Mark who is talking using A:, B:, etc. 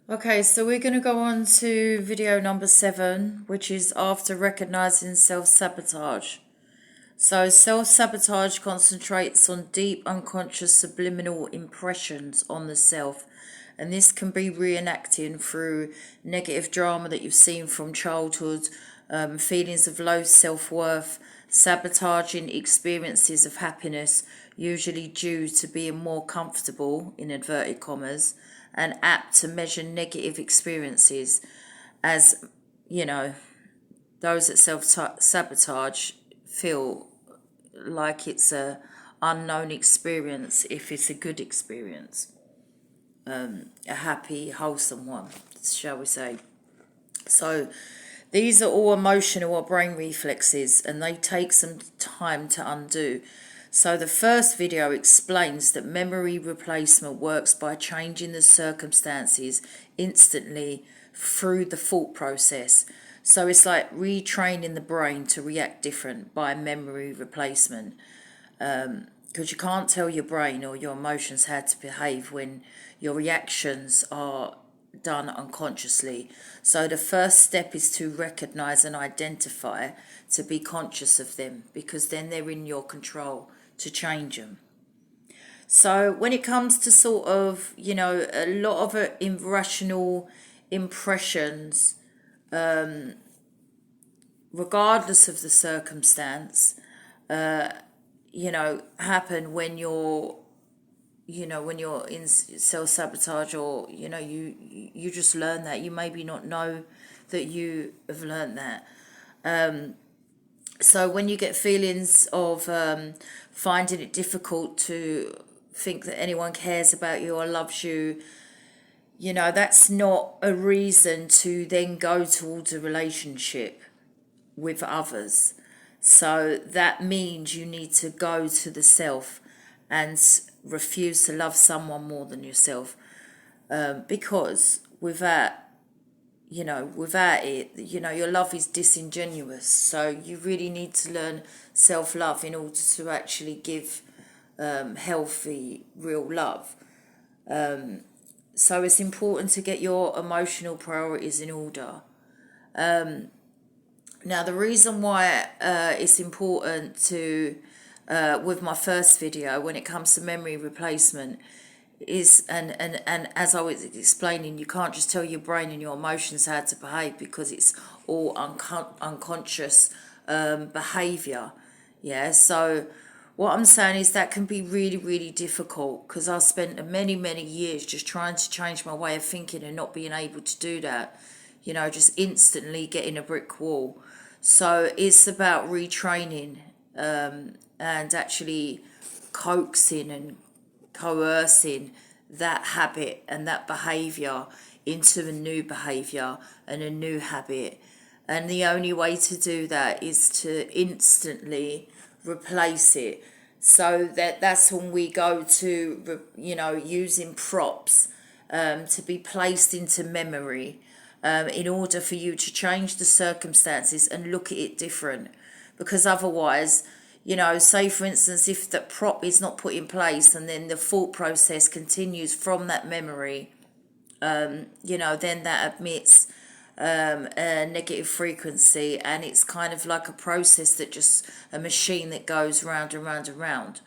A: Okay, so we're going to go on to video number 7, which is after recognizing self-sabotage. So self-sabotage concentrates on deep unconscious subliminal impressions on the self, and this can be reenacting through negative drama that you've seen from childhood, feelings of low self-worth, sabotaging experiences of happiness, usually due to being more comfortable, in inverted commas, and apt to measure negative experiences as, you know, those that self-sabotage feel like it's a unknown experience if it's a good experience, a happy, wholesome one, shall we say. So these are all emotional or brain reflexes, and they take some time to undo. So the first video explains that memory replacement works by changing the circumstances instantly through the thought process. So it's like retraining the brain to react different by memory replacement. Because you can't tell your brain or your emotions how to behave when your reactions are done unconsciously. So the first step is to recognize and identify, to be conscious of them, because then they're in your control to change them. So when it comes to sort of, a lot of irrational impressions, regardless of the circumstance, happen when you're in self-sabotage, or you just learn that. You maybe not know that you have learned that. So when you get feelings of finding it difficult to think that anyone cares about you or loves you, that's not a reason to then go towards a relationship with others. So that means you need to go to the self and refuse to love someone more than yourself, because without it, your love is disingenuous. So you really need to learn self-love in order to actually give healthy, real love. So it's important to get your emotional priorities in order. Now, the reason why it's important to, with my first video, when it comes to memory replacement, is, and as I was explaining, you can't just tell your brain and your emotions how to behave, because it's all unconscious behavior. Yeah, so what I'm saying is that can be really, really difficult, because I spent many, many years just trying to change my way of thinking and not being able to do that. Just instantly getting a brick wall. So it's about retraining, and actually coaxing and coercing that habit and that behaviour into a new behaviour and a new habit. And the only way to do that is to instantly replace it. So that's when we go to, using props to be placed into memory, in order for you to change the circumstances and look at it different. Because otherwise, say for instance, if the prop is not put in place and then the thought process continues from that memory, then that emits a negative frequency, and it's kind of like a process that just a machine that goes round and round and round.